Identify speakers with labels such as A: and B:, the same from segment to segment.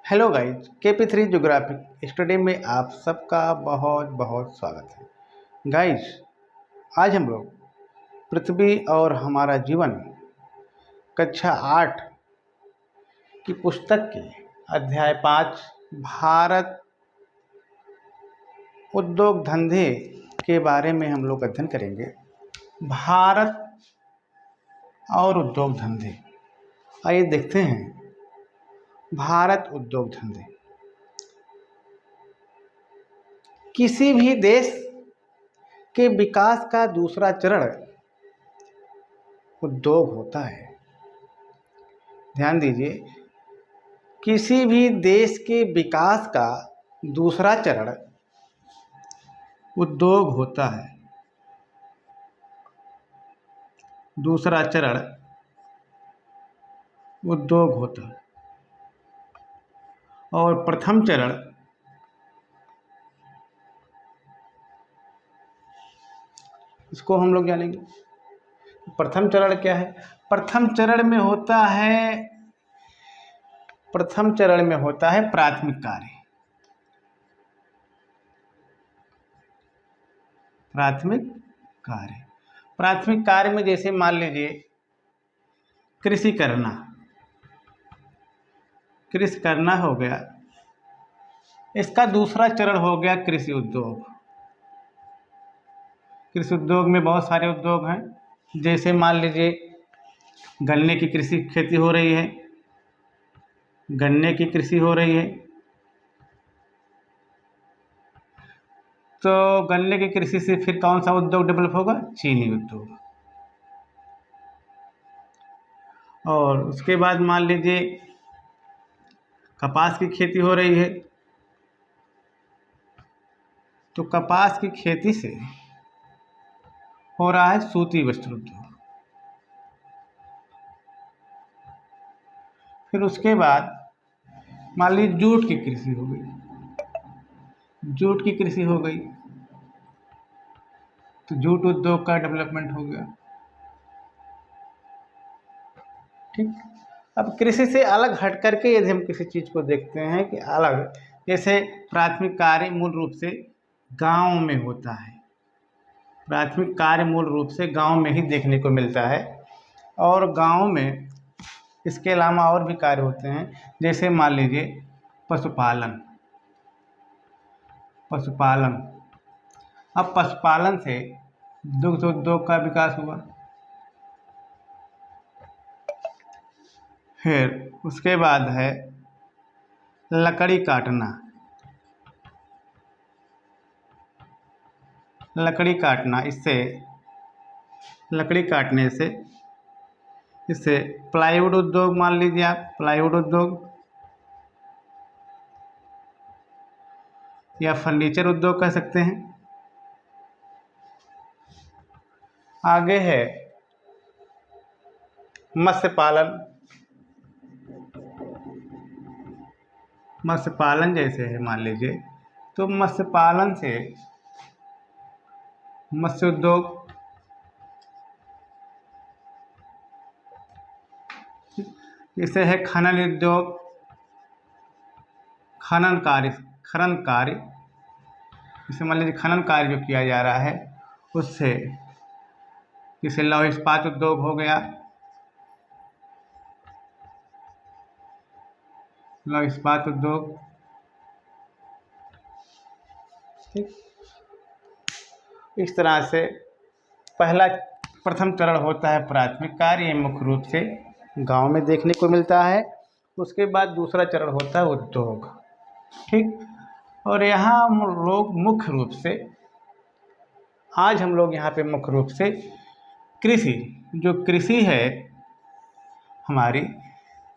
A: Hello guys, KP3 geographic study में आप सबका बहुत बहुत स्वागत है। गाइज, आज हम लोग पृथ्वी और हमारा जीवन कक्षा 8 की पुस्तक के अध्याय 5 भारत उद्योग धंधे के बारे में हम लोग अध्ययन करेंगे। भारत और उद्योग धंधे, आइए देखते हैं। भारत उद्योग धंधे किसी भी देश के विकास का दूसरा चरण उद्योग होता है। ध्यान दीजिए, किसी भी देश के विकास का दूसरा चरण उद्योग होता है। दूसरा चरण उद्योग होता है और प्रथम चरण इसको हम लोग जानेंगे। प्रथम चरण क्या है? प्रथम चरण में होता है प्राथमिक कार्य। प्राथमिक कार्य में जैसे मान लीजिए कृषि करना हो गया। इसका दूसरा चरण हो गया कृषि उद्योग। कृषि उद्योग में बहुत सारे उद्योग हैं, जैसे मान लीजिए गन्ने की खेती हो रही है। तो गन्ने की कृषि से फिर कौन सा उद्योग डेवलप होगा? चीनी उद्योग। और उसके बाद मान लीजिए कपास की खेती हो रही है, तो कपास की खेती से हो रहा है सूती वस्त्र उद्योग। फिर उसके बाद मान लीजिए जूट की कृषि हो गई। तो जूट उद्योग का डेवलपमेंट हो गया। ठीक। अब कृषि से अलग हट करके यदि हम किसी चीज़ को देखते हैं कि अलग, जैसे प्राथमिक कार्य मूल रूप से गांव में होता है। प्राथमिक कार्य मूल रूप से गांव में ही देखने को मिलता है। और गांव में इसके अलावा और भी कार्य होते हैं, जैसे मान लीजिए पशुपालन। अब पशुपालन से दुग्ध उद्योग का विकास हुआ। फिर उसके बाद है लकड़ी काटने से इससे प्लाईवुड उद्योग, मान लीजिए आप प्लाईवुड उद्योग या फर्नीचर उद्योग कह सकते हैं। आगे है मत्स्य पालन जैसे है मान लीजिए, तो मत्स्य पालन से मत्स्य उद्योग। जैसे है खनन उद्योग, खनन कार्य। जैसे मान लीजिए खनन कार्य जो किया जा रहा है उससे, जैसे लौह इस्पात उद्योग हो गया। ठीक। इस तरह से प्रथम चरण होता है प्राथमिक कार्य, ये मुख्य रूप से गांव में देखने को मिलता है। उसके बाद दूसरा चरण होता है उद्योग। ठीक। और यहाँ हम लोग मुख्य रूप से कृषि है हमारी,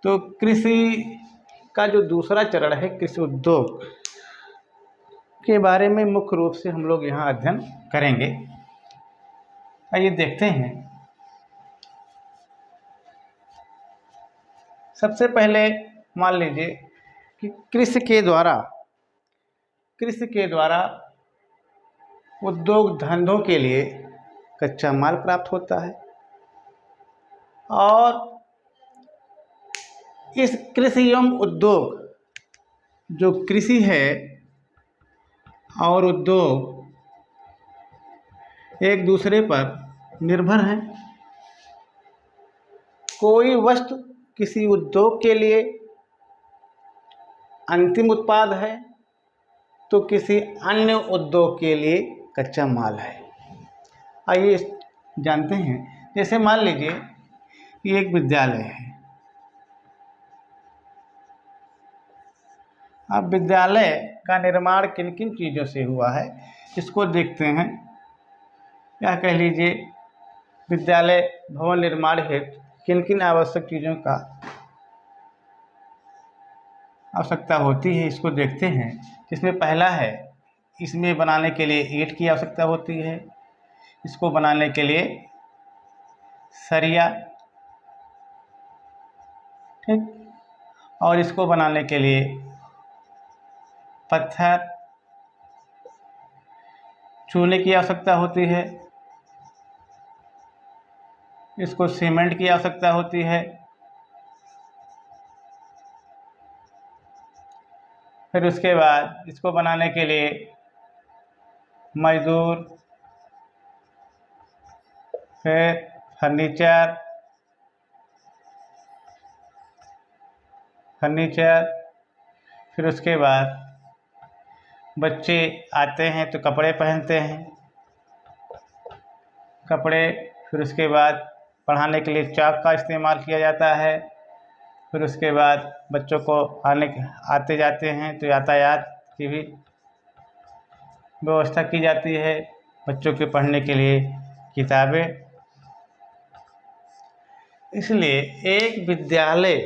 A: तो कृषि का जो दूसरा चरण है कृषि उद्योग के बारे में मुख्य रूप से हम लोग यहाँ अध्ययन करेंगे। आइए देखते हैं। सबसे पहले मान लीजिए कि कृषि के द्वारा उद्योग धंधों के लिए कच्चा माल प्राप्त होता है। और इस कृषि एवं उद्योग जो कृषि है और उद्योग एक दूसरे पर निर्भर हैं। कोई वस्तु किसी उद्योग के लिए अंतिम उत्पाद है तो किसी अन्य उद्योग के लिए कच्चा माल है। आइए जानते हैं। जैसे मान लीजिए कि एक विद्यालय है। अब विद्यालय का निर्माण किन किन चीज़ों से हुआ है इसको देखते हैं। या कह लीजिए विद्यालय भवन निर्माण हेतु किन किन आवश्यक चीज़ों का आवश्यकता होती है इसको देखते हैं। जिसमें पहला है, इसमें बनाने के लिए ईंट की आवश्यकता होती है। इसको बनाने के लिए सरिया, ठीक, और इसको बनाने के लिए पत्थर, चूने की आवश्यकता होती है। इसको सीमेंट की आवश्यकता होती है। फिर उसके बाद इसको बनाने के लिए मजदूर, फिर फर्नीचर, फिर उसके बाद बच्चे आते हैं तो कपड़े पहनते हैं, फिर उसके बाद पढ़ाने के लिए चाक का इस्तेमाल किया जाता है। फिर उसके बाद बच्चों को आते जाते हैं तो यातायात की भी व्यवस्था की जाती है। बच्चों के पढ़ने के लिए किताबें। इसलिए एक विद्यालय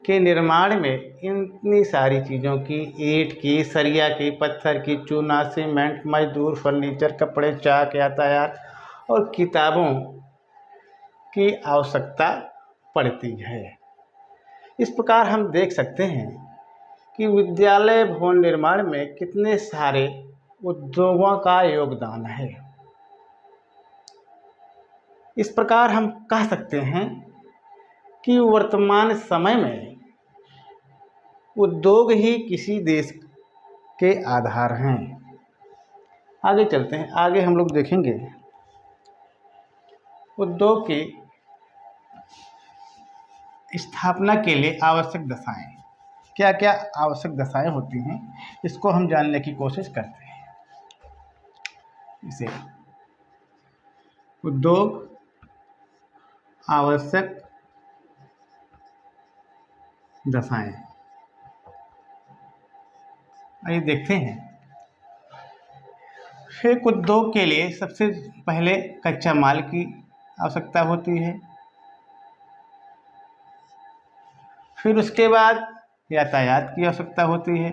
A: के निर्माण में इतनी सारी चीज़ों की, ईंट की, सरिया की, पत्थर की, चूना, सीमेंट, मजदूर, फर्नीचर, कपड़े, चाक, यातायात और किताबों की आवश्यकता पड़ती है। इस प्रकार हम देख सकते हैं कि विद्यालय भवन निर्माण में कितने सारे उद्योगों का योगदान है। इस प्रकार हम कह सकते हैं कि वर्तमान समय में उद्योग ही किसी देश के आधार हैं। आगे चलते हैं। आगे हम लोग देखेंगे उद्योग की स्थापना के लिए आवश्यक दशाएं, क्या क्या आवश्यक दशाएं होती हैं इसको हम जानने की कोशिश करते हैं। इसे उद्योग आवश्यक दशाएं, आइए देखते हैं। एक उद्योग के लिए सबसे पहले कच्चा माल की आवश्यकता होती है। फिर उसके बाद यातायात की आवश्यकता होती है।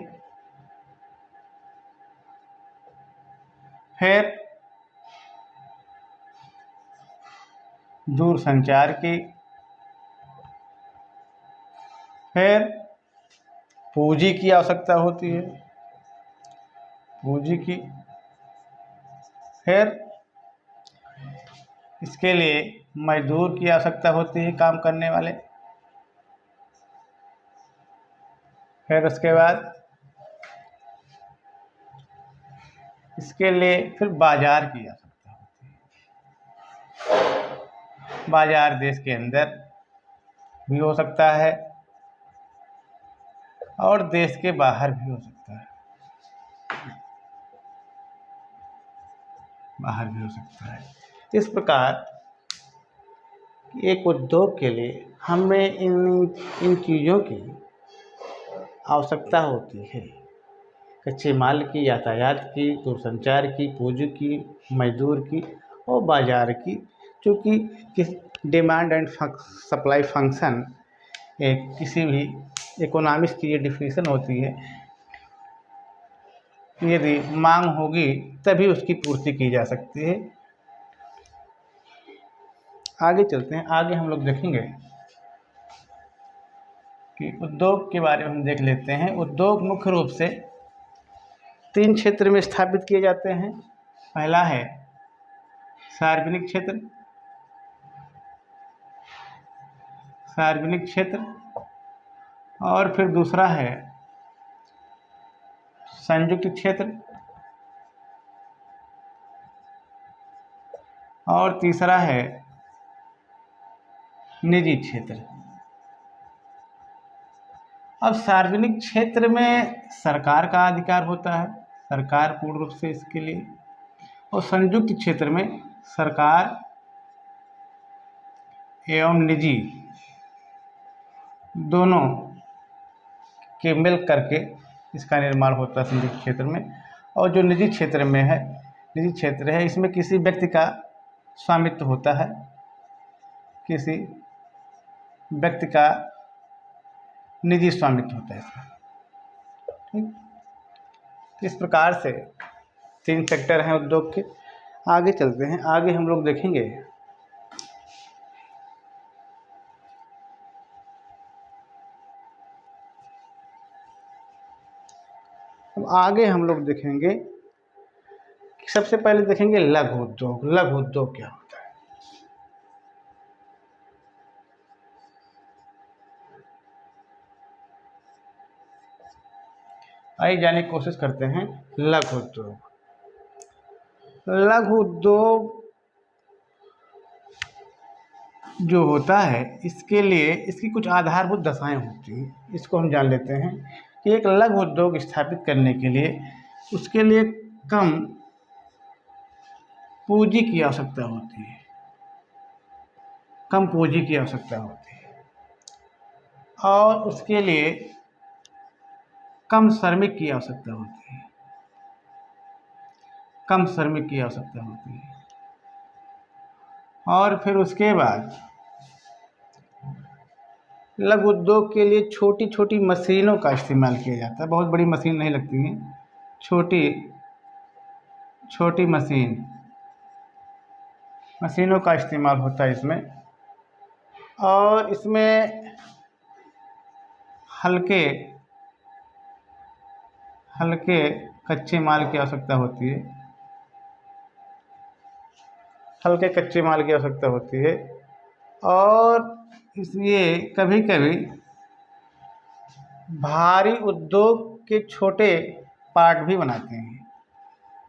A: फिर दूर संचार की, फिर पूंजी की आवश्यकता होती है, पूंजी की। फिर इसके लिए मजदूर की आवश्यकता होती है, काम करने वाले। फिर उसके बाद इसके लिए फिर बाजार की आवश्यकता होती है। बाजार देश के अंदर भी हो सकता है और देश के बाहर भी हो सकता है, इस प्रकार एक उद्योग के लिए हमें इन चीज़ों की आवश्यकता होती है। कच्चे माल की, यातायात की, दूरसंचार की, पूंजी की, मजदूर की और बाजार की। चूँकि किस डिमांड एंड सप्लाई फंक्शन एक किसी भी इकोनॉमिक्स की ये डिफिनीशन होती है। यदि मांग होगी तभी उसकी पूर्ति की जा सकती है। आगे चलते हैं। आगे हम लोग देखेंगे कि उद्योग के बारे में हम देख लेते हैं। उद्योग मुख्य रूप से 3 क्षेत्र में स्थापित किए जाते हैं। पहला है सार्वजनिक क्षेत्र और फिर दूसरा है संयुक्त क्षेत्र, और तीसरा है निजी क्षेत्र। अब सार्वजनिक क्षेत्र में सरकार का अधिकार होता है, सरकार पूर्ण रूप से इसके लिए, और संयुक्त क्षेत्र में सरकार एवं निजी दोनों के मिल करके इसका निर्माण होता है संयुक्त क्षेत्र में। और जो निजी क्षेत्र में है, निजी क्षेत्र है, इसमें किसी व्यक्ति का स्वामित्व होता है, किसी व्यक्ति का निजी स्वामित्व होता है इसमें। ठीक, इस प्रकार से 3 सेक्टर हैं उद्योग के। आगे चलते हैं, आगे हम लोग देखेंगे आगे हम लोग देखेंगे कि सबसे पहले देखेंगे लघु उद्योग। लघु उद्योग क्या होता है? आइए जानने की कोशिश करते हैं लघु उद्योग। लघु उद्योग जो होता है, इसके लिए इसकी कुछ आधारभूत दशाएं होती हैं। इसको हम जान लेते हैं कि एक लघु उद्योग स्थापित करने के लिए उसके लिए कम पूंजी की आवश्यकता होती है, कम पूंजी की आवश्यकता होती है, और उसके लिए कम श्रमिक की आवश्यकता होती है, कम श्रमिक की आवश्यकता होती है। और फिर उसके बाद लघु उद्योग के लिए छोटी छोटी मशीनों का इस्तेमाल किया जाता है। बहुत बड़ी मशीन नहीं लगती हैं, छोटी छोटी मशीनों का इस्तेमाल होता है इसमें। और इसमें हल्के कच्चे माल की आवश्यकता होती है, हल्के कच्चे माल की आवश्यकता होती है। और इसलिए कभी कभी भारी उद्योग के छोटे पार्ट भी बनाते हैं।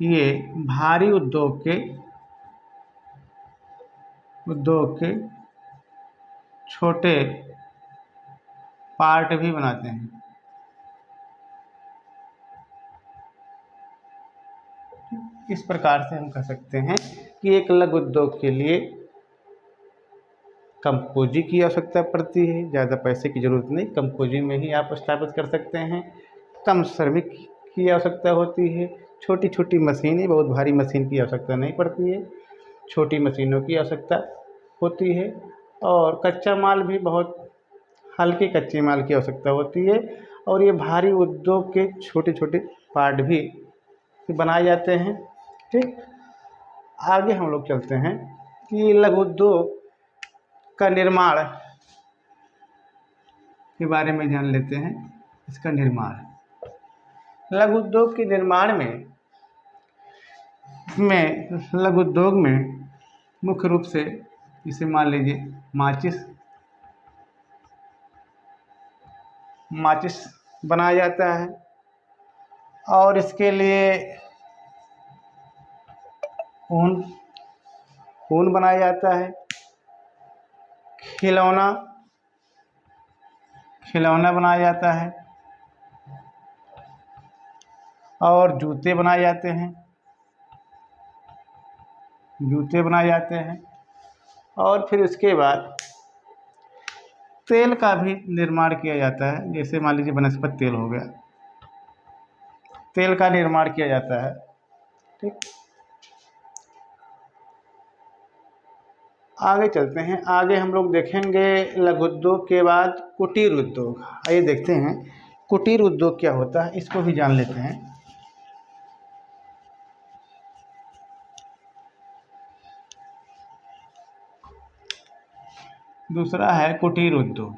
A: ये भारी उद्योग के छोटे पार्ट भी बनाते हैं। इस प्रकार से हम कह सकते हैं कि एक लघु उद्योग के लिए कम पूंजी की आवश्यकता पड़ती है, ज़्यादा पैसे की ज़रूरत नहीं, कम पूंजी में ही आप स्थापित कर सकते हैं। कम श्रमिक की आवश्यकता होती है, छोटी छोटी मशीनें, बहुत भारी मशीन की आवश्यकता नहीं पड़ती है, छोटी मशीनों की आवश्यकता होती है। और कच्चा माल भी बहुत हल्के कच्चे माल की आवश्यकता होती है। और ये भारी उद्योग के छोटे छोटे पार्ट भी बनाए जाते हैं। ठीक, आगे हम लोग चलते हैं कि लघु उद्योग का निर्माण के बारे में जान लेते हैं। इसका निर्माण, लघु उद्योग के निर्माण में लघु उद्योग में मुख्य रूप से इसे मान लीजिए माचिस बनाया जाता है। और इसके लिए ऊन बनाया जाता है। खिलौना बनाया जाता है, और जूते बनाए जाते हैं। और फिर उसके बाद तेल का भी निर्माण किया जाता है। जैसे मान लीजिए वनस्पति तेल हो गया, तेल का निर्माण किया जाता है। ठीक, आगे चलते हैं, आगे हम लोग देखेंगे लघु उद्योग के बाद कुटीर उद्योग। आइए देखते हैं कुटीर उद्योग क्या होता है, इसको भी जान लेते हैं। दूसरा है कुटीर उद्योग।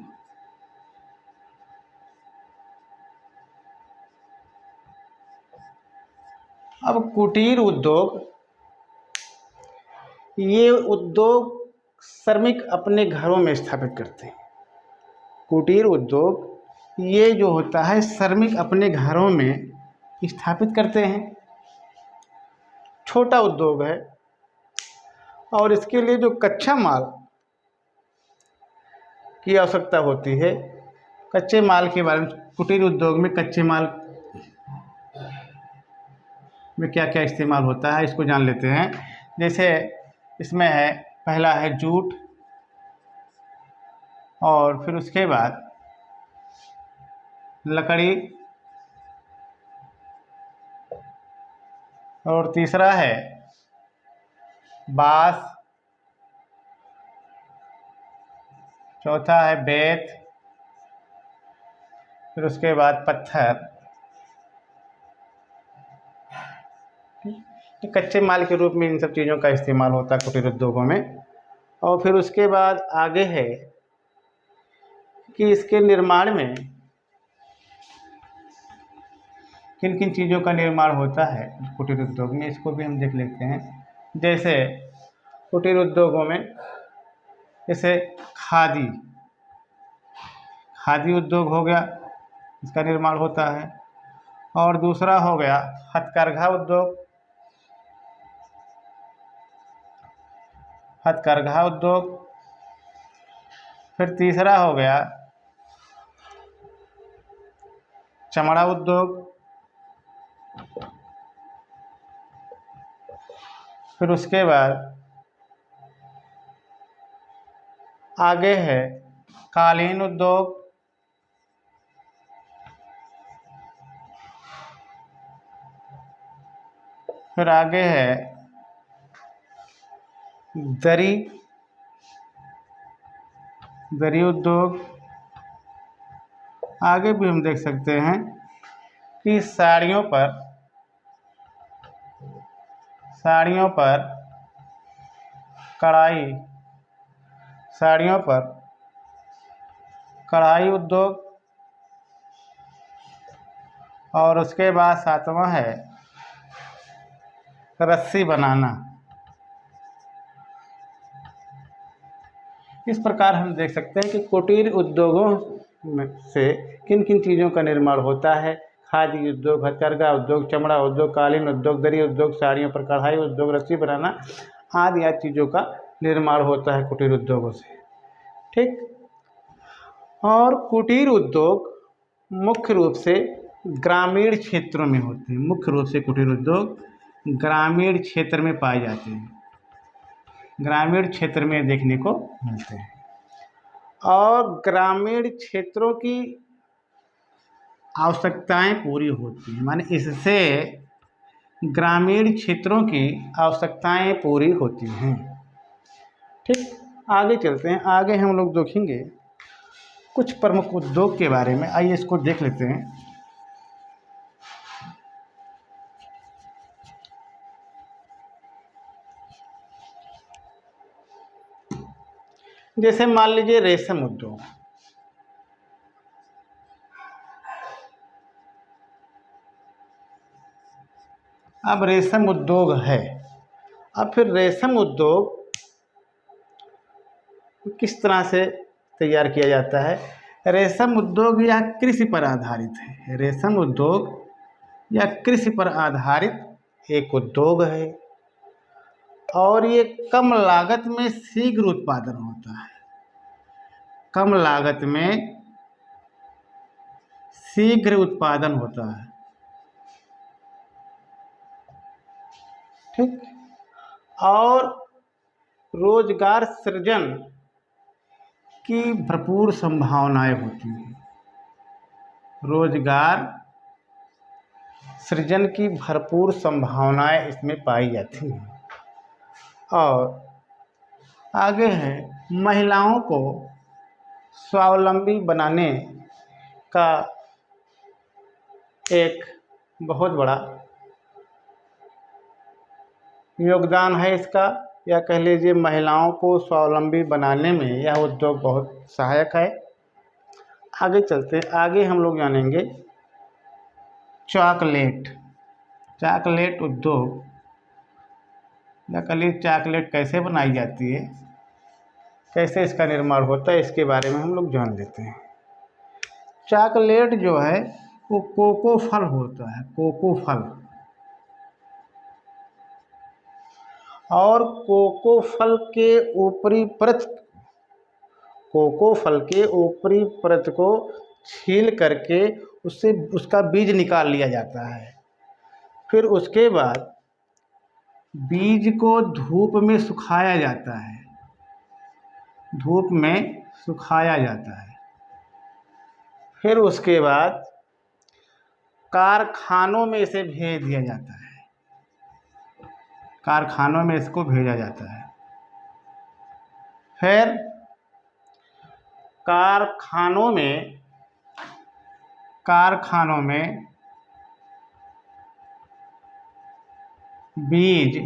A: अब कुटीर उद्योग, ये उद्योग श्रमिक अपने घरों में स्थापित करते हैं। कुटीर उद्योग ये जो होता है, श्रमिक अपने घरों में स्थापित करते हैं। छोटा उद्योग है और इसके लिए जो कच्चा माल की आवश्यकता होती है, कच्चे माल के बारे में, कुटीर उद्योग में कच्चे माल में क्या क्या इस्तेमाल होता है इसको जान लेते हैं। जैसे इसमें है, पहला है जूट, और फिर उसके बाद लकड़ी, और तीसरा है बांस, चौथा है बेत, फिर उसके बाद पत्थर। कच्चे माल के रूप में इन सब चीज़ों का इस्तेमाल होता है कुटीर उद्योगों में। और फिर उसके बाद आगे है कि इसके निर्माण में किन किन चीज़ों का निर्माण होता है कुटीर उद्योग में, इसको भी हम देख लेते हैं। जैसे कुटीर उद्योगों में जैसे खादी उद्योग हो गया, इसका निर्माण होता है। और दूसरा हो गया हथकरघा उद्योग, फिर तीसरा हो गया चमड़ा उद्योग, फिर उसके बाद आगे है कालीन उद्योग, फिर आगे है दरी उद्योग। आगे भी हम देख सकते हैं कि साड़ियों पर कढ़ाई उद्योग, और उसके बाद सातवां है रस्सी बनाना। इस प्रकार हम देख सकते हैं कि कुटीर उद्योगों में से किन किन चीज़ों का निर्माण होता है। खादी उद्योग, हथकरघा उद्योग, चमड़ा उद्योग, कालीन उद्योग, दरी उद्योग, साड़ियों पर कढ़ाई उद्योग, रस्सी बनाना आदि चीज़ों का निर्माण होता है कुटीर उद्योगों से। ठीक। और कुटीर उद्योग मुख्य रूप से ग्रामीण क्षेत्रों में होते हैं। मुख्य रूप से कुटीर उद्योग ग्रामीण क्षेत्र में पाए जाते हैं, ग्रामीण क्षेत्र में देखने को मिलते हैं। और ग्रामीण क्षेत्रों की आवश्यकताएं पूरी होती हैं, माने इससे ग्रामीण क्षेत्रों की आवश्यकताएं पूरी होती हैं। ठीक। आगे चलते हैं। आगे हम लोग देखेंगे कुछ प्रमुख उद्योग के बारे में। आइए इसको देख लेते हैं। जैसे मान लीजिए रेशम उद्योग। अब रेशम उद्योग है। अब फिर रेशम उद्योग किस तरह से तैयार किया जाता है। रेशम उद्योग या कृषि पर आधारित है। रेशम उद्योग या कृषि पर आधारित एक उद्योग है और ये कम लागत में शीघ्र उत्पादन होता है। कम लागत में शीघ्र उत्पादन होता है। ठीक। और रोजगार सृजन की भरपूर संभावनाएं होती हैं। रोजगार सृजन की भरपूर संभावनाएं इसमें पाई जाती हैं। और आगे है महिलाओं को स्वावलंबी बनाने का एक बहुत बड़ा योगदान है इसका, या कह लीजिए महिलाओं को स्वावलंबी बनाने में यह उद्योग बहुत सहायक है। आगे चलते, आगे हम लोग जानेंगे चॉकलेट उद्योग, या कह लीजिए चॉकलेट कैसे बनाई जाती है, कैसे इसका निर्माण होता है, इसके बारे में हम लोग जान लेते हैं। चॉकलेट जो है वो कोको फल होता है, कोको फल। और कोको फल के ऊपरी परत को छील करके उससे उसका बीज निकाल लिया जाता है। फिर उसके बाद बीज को धूप में सुखाया जाता है, धूप में सुखाया जाता है। फिर उसके बाद कारखानों में इसे भेज दिया जाता है, कारखानों में इसको भेजा जाता है। फिर कारखानों में बीज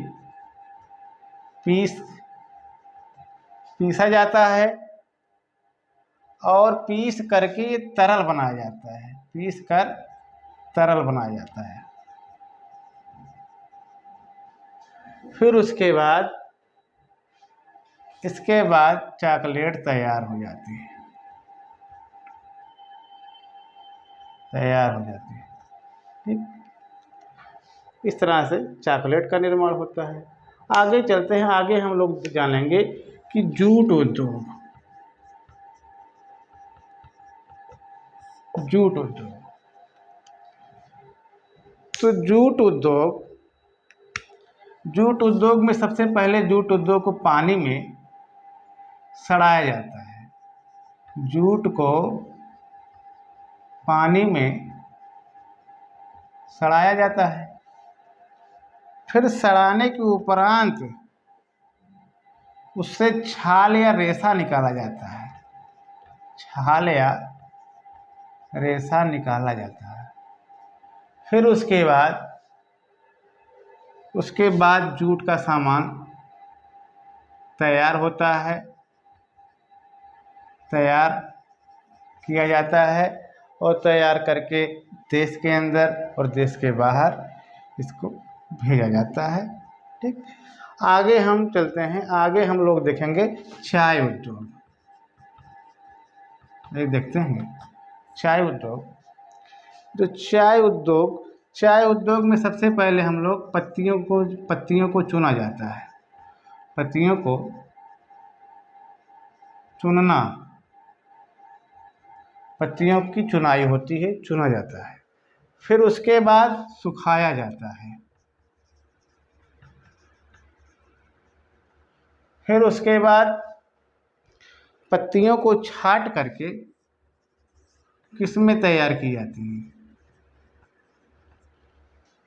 A: पीसा जाता है और पीस करके ये तरल बनाया जाता है, पीस कर तरल बनाया जाता है। फिर इसके बाद चॉकलेट तैयार हो जाती है, ठीक। इस तरह से चॉकलेट का निर्माण होता है। आगे चलते हैं, आगे हम लोग जानेंगे कि जूट उद्योग। तो जूट उद्योग में सबसे पहले जूट उद्योग को पानी में सड़ाया जाता है। जूट को पानी में सड़ाया जाता है। फिर सड़ाने के उपरांत उससे छाल या रेशा निकाला जाता है, छाल या रेशा निकाला जाता है। फिर उसके बाद जूट का सामान तैयार होता है, तैयार किया जाता है और तैयार करके देश के अंदर और देश के बाहर इसको भेजा जाता है, ठीक। आगे हम चलते हैं, आगे हम लोग देखेंगे चाय उद्योग। ये देखते हैं चाय उद्योग। जो चाय उद्योग में सबसे पहले हम लोग पत्तियों को चुना जाता है, पत्तियों को चुनना, पत्तियों की चुनाई होती है, चुना जाता है। फिर उसके बाद सुखाया जाता है। फिर उसके बाद पत्तियों को छाट करके किस्में तैयार की जाती हैं।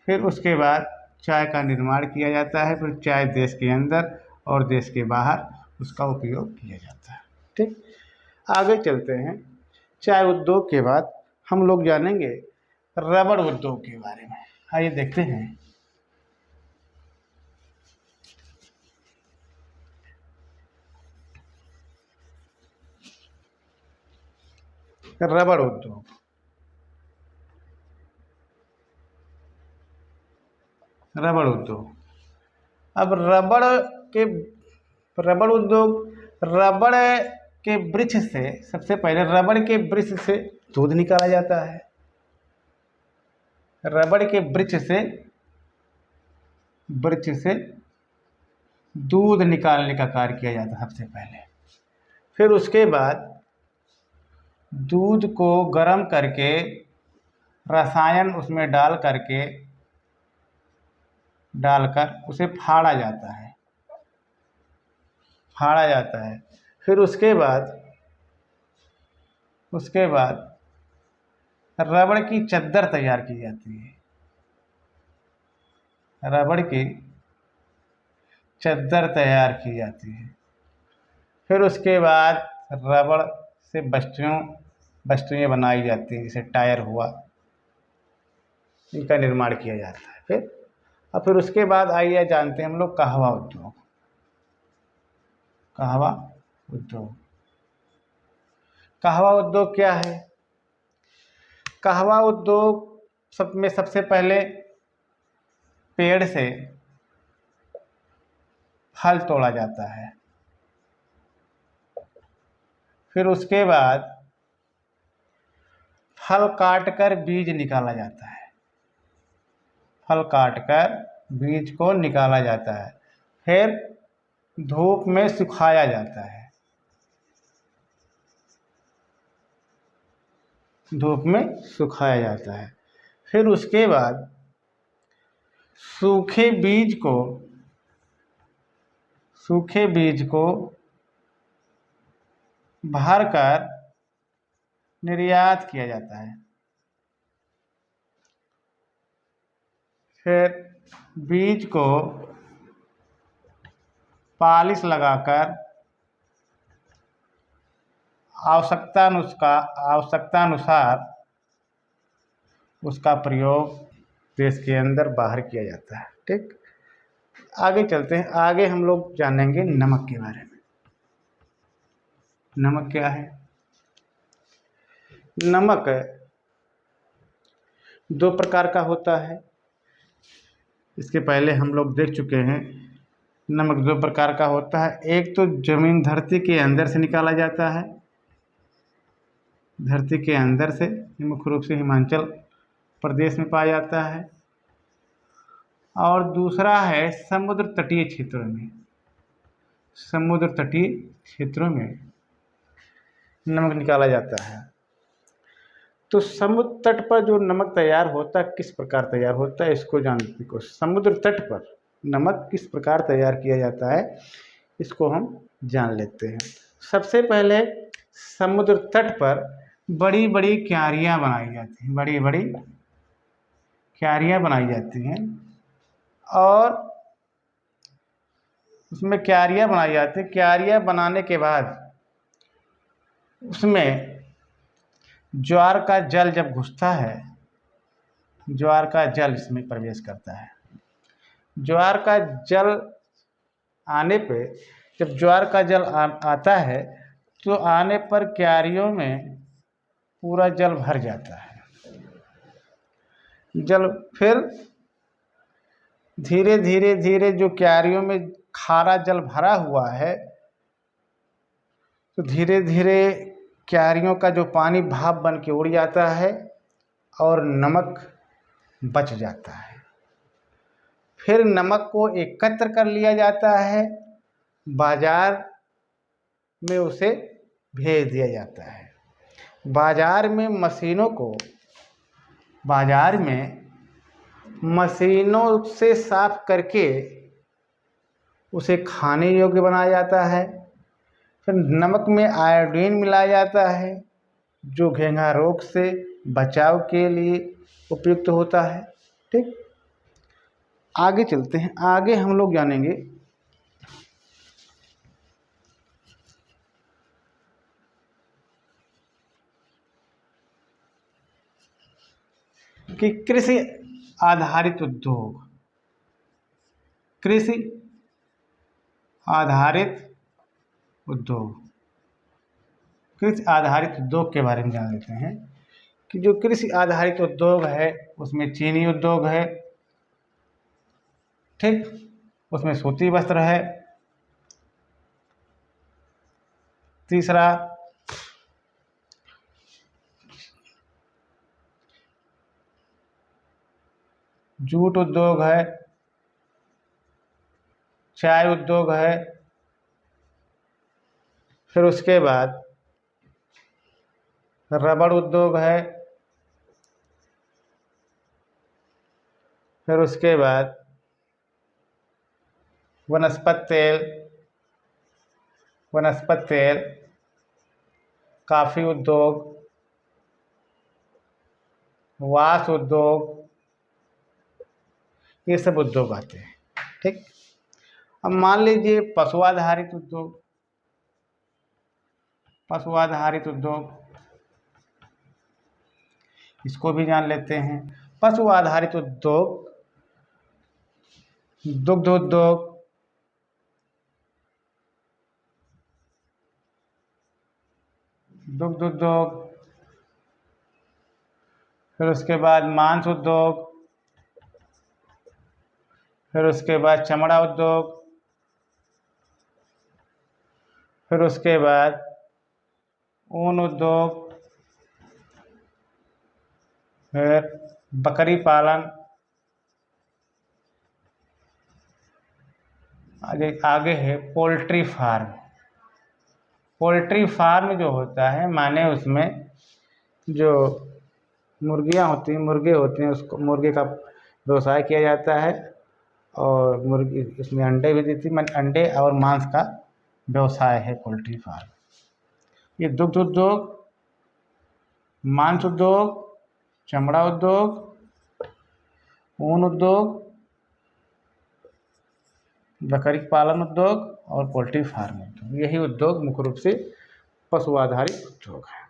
A: फिर उसके बाद चाय का निर्माण किया जाता है। फिर चाय देश के अंदर और देश के बाहर उसका उपयोग किया जाता है, ठीक। आगे चलते हैं, चाय उद्योग के बाद हम लोग जानेंगे रबड़ उद्योग के बारे में। आइए देखते हैं। रबड़ उद्योग। अब रबड़ उद्योग, रबड़ के वृक्ष से सबसे पहले रबड़ के वृक्ष से दूध निकाला जाता है। रबड़ के वृक्ष से दूध निकालने का कार्य किया जाता है सबसे पहले। फिर उसके बाद दूध को गर्म करके रसायन उसमें डालकर उसे फाड़ा जाता है। फिर उसके बाद रबड़ की चद्दर तैयार की जाती है, रबड़ की चद्दर तैयार की जाती है। फिर उसके बाद रबड़ से वस्तुएं बनाई जाती हैं, जैसे टायर हुआ, इनका निर्माण किया जाता है। फिर उसके बाद आइए जानते हैं हम लोग कहवा उद्योग। कहवा उद्योग क्या है? कहवा उद्योग में सबसे पहले पेड़ से फल तोड़ा जाता है। फिर उसके बाद फल काटकर बीज निकाला जाता है, फल काटकर बीज को निकाला जाता है, फिर धूप में सुखाया जाता है, धूप में सुखाया जाता है। फिर उसके बाद सूखे बीज को भरकर निर्यात किया जाता है। फिर बीज को पॉलिश लगाकर आवश्यकतानुसार उसका प्रयोग देश के अंदर बाहर किया जाता है। ठीक, आगे चलते हैं। आगे हम लोग जानेंगे नमक के बारे में। नमक क्या है? नमक 2 प्रकार का होता है। इसके पहले हम लोग देख चुके हैं। नमक 2 प्रकार का होता है। एक तो जमीन धरती के अंदर से निकाला जाता है, धरती के अंदर से, मुख्य रूप से हिमाचल प्रदेश में पाया जाता है। और दूसरा है समुद्र तटीय क्षेत्रों में, समुद्र तटीय क्षेत्रों में नमक निकाला जाता है। तो समुद्र तट पर जो नमक तैयार होता है, किस प्रकार तैयार होता है, इसको जानने की कोशिश। समुद्र तट पर नमक किस प्रकार तैयार किया जाता है, इसको हम जान लेते हैं। सबसे पहले समुद्र तट पर बड़ी बड़ी क्यारियाँ बनाई जाती हैं, बड़ी बड़ी क्यारियाँ बनाई जाती हैं, और उसमें क्यारियाँ बनाई जाती हैं। क्यारियाँ बनाने के बाद उसमें ज्वार का जल जब घुसता है, ज्वार का जल इसमें प्रवेश करता है। ज्वार का जल आने पे, जब ज्वार का जल आता है तो आने पर क्यारियों में पूरा जल भर जाता है। जल फिर धीरे धीरे धीरे जो क्यारियों में खारा जल भरा हुआ है, तो धीरे धीरे क्यारियों का जो पानी भाप बन के उड़ जाता है और नमक बच जाता है। फिर नमक को एकत्र कर लिया जाता है, बाजार में उसे भेज दिया जाता है। बाजार में मशीनों से साफ करके उसे खाने योग्य बनाया जाता है। फिर नमक में आयोडीन मिलाया जाता है, जो घेंघा रोग से बचाव के लिए उपयुक्त होता है। ठीक, आगे चलते हैं। आगे हम लोग जानेंगे कि कृषि आधारित उद्योग, कृषि आधारित उद्योग, कृषि आधारित उद्योग के बारे में जान लेते हैं कि जो कृषि आधारित उद्योग है उसमें चीनी उद्योग है, ठीक, उसमें सूती वस्त्र है। तीसरा जूट उद्योग है, चाय उद्योग है। फिर उसके बाद रबड़ उद्योग है। फिर उसके बाद वनस्पति तेल, काफ़ी उद्योग, वास उद्योग, ये सब उद्योग आते हैं। ठीक, अब मान लीजिए पशु आधारित उद्योग, पशु आधारित उद्योग, इसको भी जान लेते हैं। पशु आधारित उद्योग दुग्ध उद्योग, दुग्ध उद्योग, फिर उसके बाद मांस उद्योग, फिर उसके बाद चमड़ा उद्योग, फिर उसके बाद ऊन उद्योग, फिर बकरी पालन, आगे आगे है पोल्ट्री फार्म। पोल्ट्री फार्म जो होता है माने उसमें जो मुर्गियां होती हैं, मुर्गे होते हैं, उसको मुर्गे का व्यवसाय किया जाता है और मुर्गी इसमें अंडे भी देती है, अंडे और मांस का व्यवसाय है पोल्ट्री फार्म। ये दुग्ध उद्योग, मांस उद्योग, चमड़ा उद्योग, ऊन उद्योग, बकरी पालन उद्योग और पोल्ट्री फार्म उद्योग, यही उद्योग मुख्य रूप से पशु आधारित उद्योग है।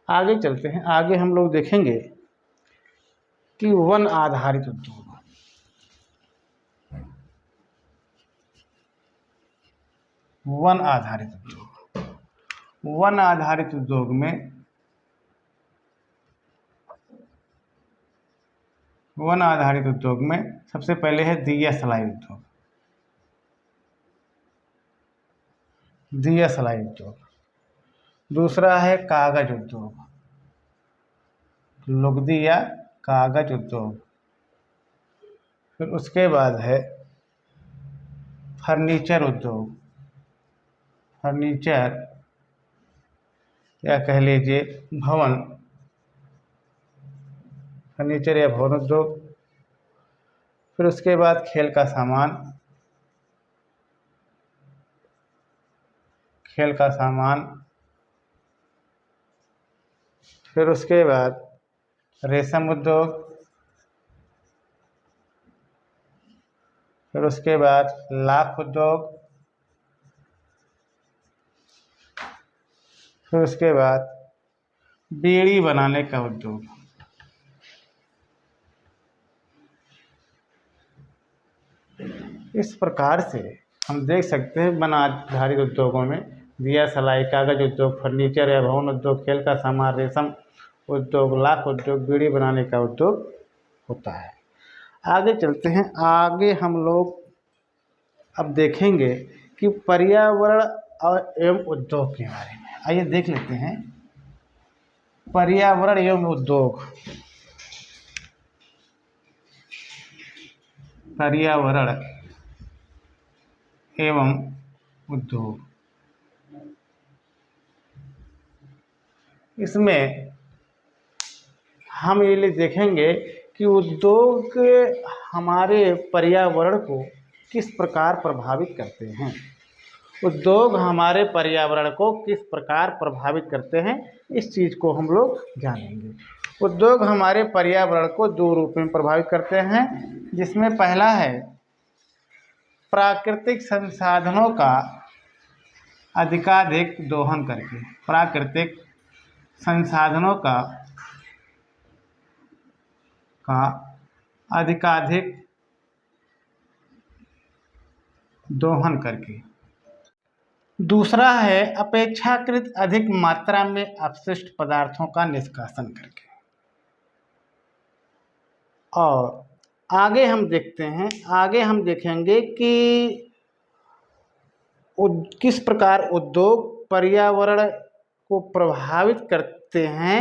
A: आगे चलते हैं, आगे हम लोग देखेंगे कि वन आधारित उद्योग। वन आधारित उद्योग, वन आधारित उद्योग में सबसे पहले है दिया सलाई उद्योग। दिया सलाई उद्योग, दूसरा है कागज उद्योग, लुगदी या कागज उद्योग। फिर उसके बाद है फर्नीचर उद्योग, फर्नीचर या कह लीजिए भवन, फर्नीचर या भवन उद्योग। फिर उसके बाद खेल का सामान, खेल का सामान। फिर उसके बाद रेशम उद्योग। फिर उसके बाद लाख उद्योग। फिर उसके बाद बीड़ी बनाने का उद्योग। इस प्रकार से हम देख सकते हैं वन आधारित उद्योगों में दिया सलाई, कागज उद्योग, फर्नीचर या भवन उद्योग, खेल का सामान, रेशम उद्योग, लाख उद्योग, बीड़ी बनाने का उद्योग होता है। आगे चलते हैं, आगे हम लोग अब देखेंगे कि पर्यावरण और एवं उद्योग के बारे में। आइए देख लेते हैं पर्यावरण एवं उद्योग। पर्यावरण एवं उद्योग, इसमें हम ये देखेंगे कि उद्योग हमारे पर्यावरण को किस प्रकार प्रभावित करते हैं। उद्योग हमारे पर्यावरण को किस प्रकार प्रभावित करते हैं, इस चीज़ को हम लोग जानेंगे। उद्योग हमारे पर्यावरण को दो रूप में प्रभावित करते हैं, जिसमें पहला है प्राकृतिक संसाधनों का अधिकाधिक दोहन करके। प्राकृतिक संसाधनों का अधिकाधिक दोहन करके। दूसरा है अपेक्षाकृत अधिक मात्रा में अपशिष्ट पदार्थों का निष्कासन करके। और आगे हम देखते हैं, आगे हम देखेंगे कि किस प्रकार उद्योग पर्यावरण को प्रभावित करते हैं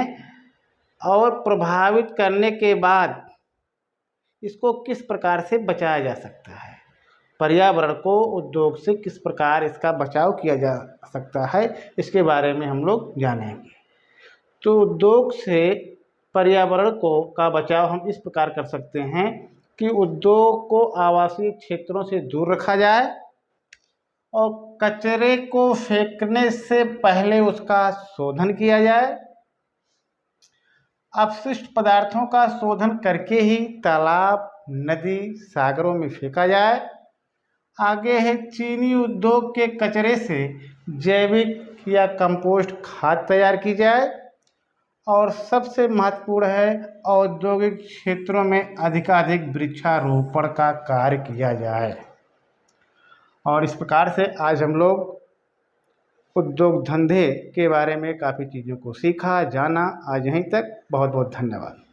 A: और प्रभावित करने के बाद इसको किस प्रकार से बचाया जा सकता है। पर्यावरण को उद्योग से किस प्रकार इसका बचाव किया जा सकता है, इसके बारे में हम लोग जानेंगे। तो उद्योग से पर्यावरण का बचाव हम इस प्रकार कर सकते हैं कि उद्योग को आवासीय क्षेत्रों से दूर रखा जाए और कचरे को फेंकने से पहले उसका शोधन किया जाए। अपशिष्ट पदार्थों का शोधन करके ही तालाब, नदी, सागरों में फेंका जाए। आगे है चीनी उद्योग के कचरे से जैविक या कंपोस्ट खाद तैयार की जाए। और सबसे महत्वपूर्ण है औद्योगिक क्षेत्रों में अधिकाधिक वृक्षारोपण का कार्य किया जाए। और इस प्रकार से आज हम लोग उद्योग धंधे के बारे में काफ़ी चीज़ों को सीखा, जाना। आज यहीं तक, बहुत बहुत धन्यवाद।